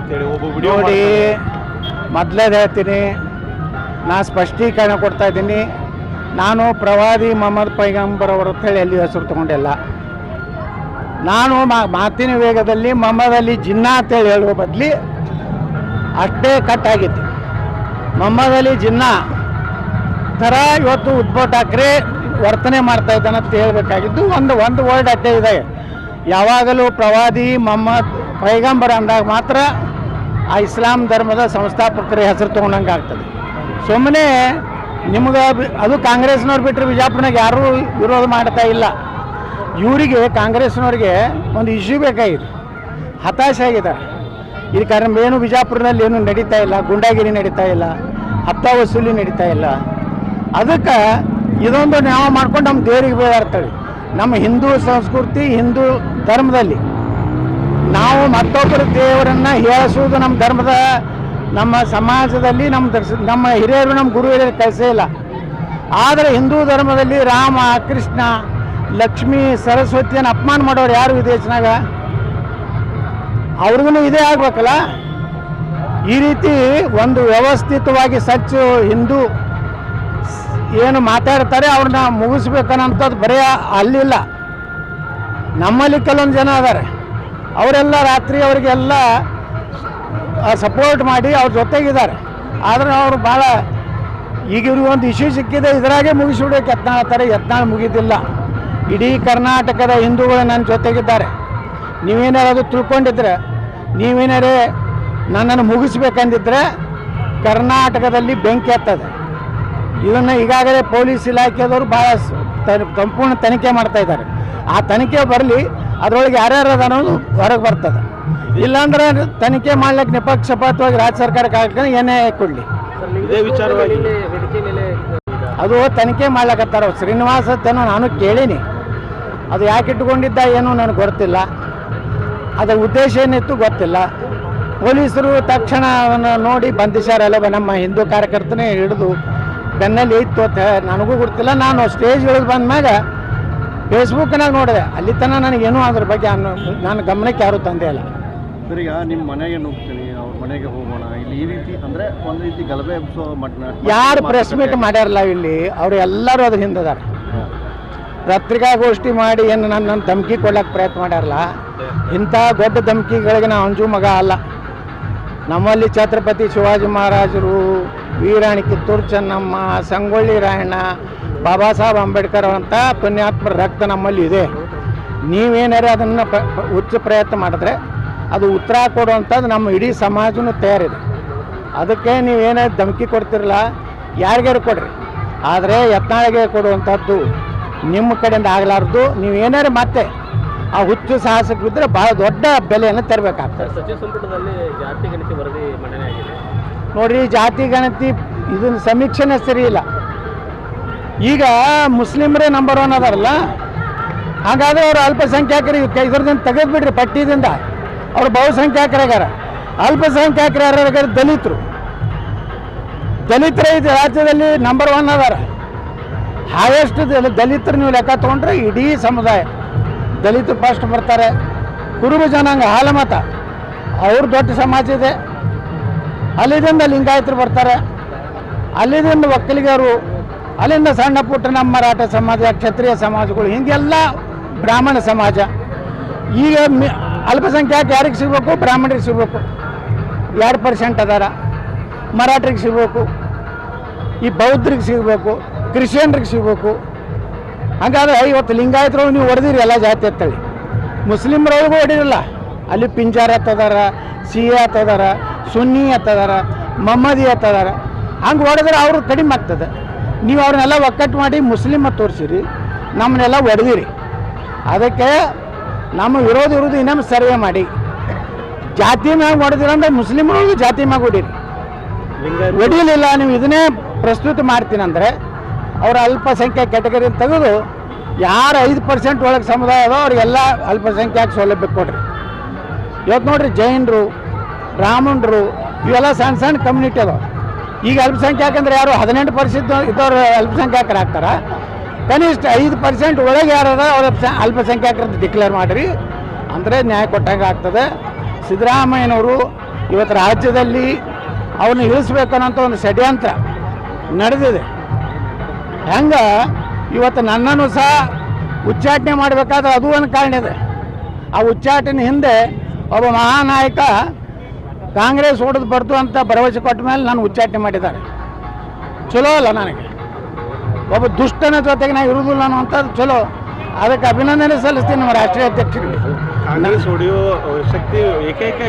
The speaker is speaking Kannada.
ಅಂತೇಳಿ ಒಬ್ಬ ವಿಡಿಯೋ ನೋಡಿ, ಮೊದಲೇದು ಹೇಳ್ತೀನಿ, ನಾನು ಸ್ಪಷ್ಟೀಕರಣ ಕೊಡ್ತಾ ಇದ್ದೀನಿ. ನಾನು ಪ್ರವಾದಿ ಮೊಹಮ್ಮದ್ ಪೈಗಂಬರ್ ಅವ್ರ ಹೇಳಿ ಎಲ್ಲಿ ಹೆಸರು ತೊಗೊಂಡಿಲ್ಲ. ನಾನು ಮಾತಿನ ವೇಗದಲ್ಲಿ ಮೊಹಮ್ಮದ್ ಅಲಿ ಜಿನ್ನಾ ಅಂತೇಳಿ ಹೇಳುವ ಬದಲಿ ಅಷ್ಟೇ ಕಟ್ಟಾಗಿತ್ತು. ಮೊಹಮ್ಮದ್ ಅಲಿ ಜಿನ್ನಾ ಥರ ಇವತ್ತು ಉದ್ಭವ್ ಠಾಕ್ರೆ ವರ್ತನೆ ಮಾಡ್ತಾ ಇದ್ದಾನೆ ಅಂತ ಹೇಳಬೇಕಾಗಿದ್ದು ಒಂದು ವರ್ಡ್ ಅಡ್ಡೆ ಇದೆ. ಯಾವಾಗಲೂ ಪ್ರವಾದಿ ಮೊಹಮ್ಮದ್ ಪೈಗಂಬರ್ ಅಂದಾಗ ಮಾತ್ರ ಆ ಇಸ್ಲಾಂ ಧರ್ಮದ ಸಂಸ್ಥಾಪಕರ ಹೆಸರು ತೊಗೊಂಡಂಗೆ ಆಗ್ತದೆ. ಸುಮ್ಮನೆ ನಿಮ್ಗೆ ಅದು ಕಾಂಗ್ರೆಸ್ನವ್ರು ಬಿಟ್ಟರೆ ಬಿಜಾಪುರನಾಗ ಯಾರೂ ವಿರೋಧ ಮಾಡ್ತಾ ಇಲ್ಲ. ಇವರಿಗೆ ಕಾಂಗ್ರೆಸ್ನವ್ರಿಗೆ ಒಂದು ಇಶ್ಯೂ ಬೇಕಾಗಿದೆ, ಹತಾಶೆ ಆಗಿದ್ದಾರೆ. ಇಲ್ಲಿ ಕಾರಣ ಏನು ಬಿಜಾಪುರದಲ್ಲಿ ಏನು ನಡೀತಾ ಇಲ್ಲ, ಗುಂಡಾಗಿರಿ ನಡೀತಾ ಇಲ್ಲ, ಹಪ್ತ ವಸೂಲಿ ನಡೀತಾ ಇಲ್ಲ. ಅದಕ್ಕೆ ಇದೊಂದು ನಾವು ಮಾಡ್ಕೊಂಡು ನಮ್ಮ ದೇವರಿಗೆ ಬೇಡಾಡ್ತೇವೆ. ನಮ್ಮ ಹಿಂದೂ ಸಂಸ್ಕೃತಿ, ಹಿಂದೂ ಧರ್ಮದಲ್ಲಿ ನಾವು ಮತ್ತೊಬ್ಬರ ದೇವರನ್ನು ಹೇಳಿಸುವುದು ನಮ್ಮ ಧರ್ಮದ, ನಮ್ಮ ಸಮಾಜದಲ್ಲಿ ನಮ್ಮ ಹಿರಿಯರು, ನಮ್ಮ ಗುರು ಹಿರಿಯರು ಕಲಿಸೇ ಇಲ್ಲ. ಆದರೆ ಹಿಂದೂ ಧರ್ಮದಲ್ಲಿ ರಾಮ, ಕೃಷ್ಣ, ಲಕ್ಷ್ಮೀ, ಸರಸ್ವತಿಯನ್ನು ಅಪಮಾನ ಮಾಡೋರು ಯಾರು ವಿದೇಶನಾಗ? ಅವ್ರಿಗೂ ಇದೇ ಆಗ್ಬೇಕಲ್ಲ. ಈ ರೀತಿ ಒಂದು ವ್ಯವಸ್ಥಿತವಾಗಿ ಸಚ್ಚು ಹಿಂದೂ ಏನು ಮಾತಾಡ್ತಾರೆ ಅವ್ರನ್ನ ಮುಗಿಸ್ಬೇಕನ್ನೋಂಥದ್ದು ಬರೀ ಅಲ್ಲಿಲ್ಲ. ನಮ್ಮಲ್ಲಿ ಕೆಲವೊಂದು ಜನ ಅದಾರೆ, ಅವರೆಲ್ಲ ರಾತ್ರಿ ಅವರಿಗೆಲ್ಲ ಸಪೋರ್ಟ್ ಮಾಡಿ ಅವ್ರ ಜೊತೆಗಿದ್ದಾರೆ. ಆದರೆ ಅವರು ಭಾಳ ಈಗ ಇವ್ರಿಗೆ ಒಂದು ಇಶ್ಯೂ ಸಿಕ್ಕಿದೆ, ಇದರಾಗೆ ಮುಗಿಸ್ಬಿಡೋಕೆ ಯತ್ನಾಳ ಮುಗಿದಿಲ್ಲ. ಇಡೀ ಕರ್ನಾಟಕದ ಹಿಂದೂಗಳು ನನ್ನ ಜೊತೆಗಿದ್ದಾರೆ. ನೀವೇನಾರು ಅದು ತಿಳ್ಕೊಂಡಿದ್ರೆ, ನೀವೇನಾರೇ ನನ್ನನ್ನು ಮುಗಿಸ್ಬೇಕಂದಿದ್ರೆ ಕರ್ನಾಟಕದಲ್ಲಿ ಬೆಂಕಿ ಹತ್ತದೆ. ಇದನ್ನು ಈಗಾಗಲೇ ಪೊಲೀಸ್ ಇಲಾಖೆದವರು ಭಾಳ ಸಂಪೂರ್ಣ ತನಿಖೆ ಮಾಡ್ತಾ ಇದ್ದಾರೆ. ಆ ತನಿಖೆ ಬರಲಿ, ಅದರೊಳಗೆ ಯಾರ್ಯಾರು ಅನ್ನೋದು ಹೊರಗೆ ಬರ್ತದೆ. ಇಲ್ಲಾಂದ್ರೆ ತನಿಖೆ ಮಾಡ್ಲಿಕ್ಕೆ ನಿಪಕ್ಷಪಾತವಾಗಿ ರಾಜ್ಯ ಸರ್ಕಾರಕ್ಕೆ ಹಾಕಿ ಏನೇ ಕೊಡಲಿ. ಇದೇ ವಿಚಾರವಾಗಿ ಅದು ತನಿಖೆ ಮಾಡ್ಲಿಕ್ಕತ್ತಾರ. ಶ್ರೀನಿವಾಸ ಅಂತೇನೋ ನಾನು ಕೇಳೀನಿ, ಅದು ಯಾಕೆ ಇಟ್ಕೊಂಡಿದ್ದ ಏನೂ ನನಗೆ ಗೊತ್ತಿಲ್ಲ. ಅದರ ಉದ್ದೇಶ ಏನಿತ್ತು ಗೊತ್ತಿಲ್ಲ. ಪೊಲೀಸರು ತಕ್ಷಣ ನೋಡಿ ಬಂಧಿಸ್ಯಾರಲ್ಲ, ನಮ್ಮ ಹಿಂದೂ ಕಾರ್ಯಕರ್ತನೇ ಹಿಡಿದು ಬೆನ್ನಲ್ಲಿ ಇತ್ತು ಅಂತ ನನಗೂ ಗೊತ್ತಿಲ್ಲ. ನಾನು ಸ್ಟೇಜ್ ಇಳಿದು ಬಂದ್ಮ್ಯಾಗ ಫೇಸ್ಬುಕ್ನಾಗ ನೋಡಿದೆ, ಅಲ್ಲಿ ತನಕ ನನಗೇನು ಅದ್ರ ಬಗ್ಗೆ ನನ್ನ ಗಮನಕ್ಕೆ ಯಾರೂ ತಂದೆ ಇಲ್ಲ. ಈಗ ನಿಮ್ಮ ಮನೆಗೆ ನುಗ್ತೀನಿ, ಅವ್ರ ಮನೆಗೆ ಹೋಗೋಣ, ಇಲ್ಲಿ ಈ ರೀತಿ ಅಂದರೆ ಒಂದು ರೀತಿ ಗಲಭೆ ಯಾರು ಪ್ರೆಸ್ ಮೀಟ್ ಮಾಡ್ಯಾರಲ್ಲ ಇಲ್ಲಿ, ಅವರು ಎಲ್ಲರೂ ಅದ್ರ ಹಿಂದಿದ್ದಾರೆ. ಪತ್ರಿಕಾಗೋಷ್ಠಿ ಮಾಡಿ ಏನು ನನ್ನ ಧಮಕಿ ಕೊಡ್ಲಿಕ್ಕೆ ಪ್ರಯತ್ನ ಮಾಡ್ಯಾರಲ್ಲ, ಇಂಥ ದೊಡ್ಡ ಧಮಕಿಗಳಿಗೆ ನಾವು ಅಂಜು ಮಗ ಅಲ್ಲ. ನಮ್ಮಲ್ಲಿ ಛತ್ರಪತಿ ಶಿವಾಜಿ ಮಹಾರಾಜರು, ವೀರಾಣಿ ಕಿತ್ತೂರು ಚೆನ್ನಮ್ಮ, ಸಂಗೊಳ್ಳಿ ರಾಯಣ್ಣ, ಬಾಬಾ ಸಾಹೇಬ್ ಅಂಬೇಡ್ಕರ್ ಅಂತ ಪುಣ್ಯಾತ್ಮರ ರಕ್ತ ನಮ್ಮಲ್ಲಿ ಇದೆ. ನೀವೇನಾರು ಅದನ್ನು ಉಚ್ಚ ಪ್ರಯತ್ನ ಮಾಡಿದ್ರೆ ಅದು ಉತ್ತರ ಕೊಡುವಂಥದ್ದು ನಮ್ಮ ಇಡೀ ಸಮಾಜನೂ ತಯಾರಿದೆ. ಅದಕ್ಕೆ ನೀವೇನಾದ್ರು ಧಮಕಿ ಕೊಡ್ತಿರಲ್ಲ, ಯಾರಿಗಾರು ಕೊಡ್ರಿ, ಆದರೆ ಯತ್ನಾಳಿಗೆ ಕೊಡುವಂಥದ್ದು ನಿಮ್ಮ ಕಡೆಯಿಂದ ಆಗಲಾರ್ದು. ನೀವೇನಾರು ಮತ್ತೆ ಆ ಹುಚ್ಚು ಸಾಹಸಕ್ಕೆ ಬಿದ್ದರೆ ಭಾಳ ದೊಡ್ಡ ಬೆಲೆಯನ್ನು ತರಬೇಕಾಗ್ತದೆ. ಸಚಿವ ಸಂಪುಟದಲ್ಲಿ ಜಾತಿ ಗಣತಿ ವರದಿ ಮಂಡನೆ ಆಗಿದೆ. ನೋಡಿರಿ, ಜಾತಿ ಗಣತಿ ಇದನ್ನು ಸಮೀಕ್ಷೆನೇ ಸರಿ ಇಲ್ಲ. ಈಗ ಮುಸ್ಲಿಮರೇ ನಂಬರ್ 1 ಅದಾರಲ್ಲ, ಹಾಗಾದರೆ ಅವರು ಅಲ್ಪಸಂಖ್ಯಾತರಿಗೆ ಇದರದಿಂದ ತೆಗೆದುಬಿಡ್ರಿ ಪಟ್ಟಿದಿಂದ. ಅವರು ಬಹುಸಂಖ್ಯಾತರಾಗಾರ. ಅಲ್ಪಸಂಖ್ಯಾತರು ಯಾರ್ಯಾರ? ದಲಿತರೇ ಇದು ರಾಜ್ಯದಲ್ಲಿ ನಂಬರ್ 1 ಅದಾರ. ಹೈಯೆಸ್ಟ್ ದಲಿತರು ನೀವು ಲೆಕ್ಕ ತೊಗೊಂಡ್ರೆ ಇಡೀ ಸಮುದಾಯ ದಲಿತರು ಫಸ್ಟ್ ಬರ್ತಾರೆ. ಕುರುಬ ಜನಾಂಗ, ಹಾಲಮತ, ಅವ್ರ ದೊಡ್ಡ ಸಮಾಜ ಇದೆ. ಅಲ್ಲಿಂದ ಲಿಂಗಾಯತರು ಬರ್ತಾರೆ, ಅಲ್ಲಿಂದ ಒಕ್ಕಲಿಗರು, ಅಲ್ಲಿಂದ ಸಣ್ಣ ಪುಟ್ಟ ನಮ್ಮ ಮರಾಠ ಸಮಾಜ, ಕ್ಷತ್ರಿಯ ಸಮಾಜಗಳು, ಹೀಗೆಲ್ಲ ಬ್ರಾಹ್ಮಣ ಸಮಾಜ. ಈಗ ಅಲ್ಪಸಂಖ್ಯಾತ ಯಾರಿಗೆ ಸಿಗಬೇಕು? ಬ್ರಾಹ್ಮಣರಿಗೆ ಸಿಗಬೇಕು, 2% ಅದಾರ. ಮರಾಠರಿಗೆ ಸಿಗಬೇಕು, ಈ ಬೌದ್ಧರಿಗೆ ಸಿಗಬೇಕು, ಕ್ರಿಶ್ಚಿಯನ್ರಿಗೆ ಸಿಗಬೇಕು. ಹಾಗಾದ್ರೆ ಇವತ್ತು ಲಿಂಗಾಯತರು ನೀವು ಹೊಡೆದಿರಿ ಎಲ್ಲ ಜಾತಿ ಅಂತೇಳಿ, ಮುಸ್ಲಿಮ್ರೊಳಗೂ ಹೊಡಿರಲ್ಲ. ಅಲ್ಲಿ ಪಿಂಜಾರ ಹತ್ತದಾರ, ಸಿಯಾ ಹತ್ತದಾರ, ಸುನ್ನಿ ಹತ್ತದಾರ, ಮಹಮ್ಮದಿ ಹತ್ತದಾರ. ಹಂಗೆ ಹೊಡೆದ್ರೆ ಅವರು ಕಡಿಮೆ ಆಗ್ತದೆ. ನೀವು ಅವ್ರನ್ನೆಲ್ಲ ಒಕ್ಕಟ್ಟು ಮಾಡಿ ಮುಸ್ಲಿಮ ತೋರಿಸಿರಿ, ನಮ್ಮನ್ನೆಲ್ಲ ಹೊಡೆದಿರಿ. ಅದಕ್ಕೆ ನಮ್ಮ ವಿರೋಧ ಇರೋದು ಇನ್ನೊಮ್ಮೆ ಸರ್ವೆ ಮಾಡಿ. ಜಾತಿ ಮ್ಯಾಗ ಹೊಡೆದಿರಂದ್ರೆ ಮುಸ್ಲಿಮರೊಳಗೂ ಜಾತಿ ಮ್ಯಾಗ ಹೊಡೀರಿ. ಹೊಡಿಲಿಲ್ಲ ನೀವು ಇದನ್ನೇ ಪ್ರಸ್ತುತ ಮಾಡ್ತೀನಂದರೆ ಅವರ ಅಲ್ಪಸಂಖ್ಯಾತ ಕ್ಯಾಟಗರಿ ತೆಗೆದು ಯಾರು 5% ಒಳಗೆ ಸಮುದಾಯ ಅದೋ ಅವ್ರಿಗೆಲ್ಲ ಅಲ್ಪಸಂಖ್ಯಾತ ಸೌಲಭ್ಯ ಕೊಡ್ರಿ. ಇವತ್ತು ನೋಡ್ರಿ, ಜೈನರು, ಬ್ರಾಹ್ಮಣರು ಇವೆಲ್ಲ ಸಣ್ಣ ಸಣ್ಣ ಕಮ್ಯುನಿಟಿ ಅದಾವ. ಈಗ ಅಲ್ಪಸಂಖ್ಯಾತ ಅಂದರೆ ಯಾರು 18% ಇದ್ದವ್ರು ಅಲ್ಪಸಂಖ್ಯಾತರಾಗ್ತಾರೆ. ಕನಿಷ್ಠ 5% ಒಳಗೆ ಯಾರದ ಅವ್ರ ಅಲ್ಪಸಂಖ್ಯಾತರದ್ದು ಡಿಕ್ಲೇರ್ ಮಾಡಿರಿ ಅಂದರೆ ನ್ಯಾಯ ಕೊಟ್ಟಂಗೆ ಆಗ್ತದೆ. ಸಿದ್ದರಾಮಯ್ಯನವರು ಇವತ್ತು ರಾಜ್ಯದಲ್ಲಿ ಅವನು ಇಳಿಸ್ಬೇಕನ್ನೋಂಥ ಒಂದು ಷಡ್ಯಂತ್ರ ನಡೆದಿದೆ. ಹೆಂಗೆ ಇವತ್ತು ನನ್ನನ್ನು ಸಹ ಉಚ್ಚಾಟನೆ ಮಾಡಬೇಕಾದ್ರೆ ಅದು ಒಂದು ಕಾರಣ ಇದೆ. ಆ ಉಚ್ಚಾಟನೆ ಹಿಂದೆ ಒಬ್ಬ ಮಹಾನಾಯಕ ಕಾಂಗ್ರೆಸ್ ಹೊಡೆದು ಬರ್ತು ಅಂತ ಭರವಸೆ ಕೊಟ್ಟ ಮೇಲೆ ನಾನು ಉಚ್ಚಾಟನೆ ಮಾಡಿದ್ದಾರೆ. ಚಲೋ ಅಲ್ಲ, ನನಗೆ ಒಬ್ಬ ದುಷ್ಟನ ಜೊತೆಗೆ ನಾನು ಇರುವುದಿಲ್ಲ ಅನ್ನುವಂಥದ್ದು ಚಲೋ. ಅದಕ್ಕೆ ಅಭಿನಂದನೆ ಸಲ್ಲಿಸ್ತೀನಿ ನಮ್ಮ ರಾಷ್ಟ್ರೀಯ ಅಧ್ಯಕ್ಷರಿಗೆ. ಕಾಂಗ್ರೆಸ್ ಹೊಡೆಯೋ ಶಕ್ತಿ ಏಕೈಕ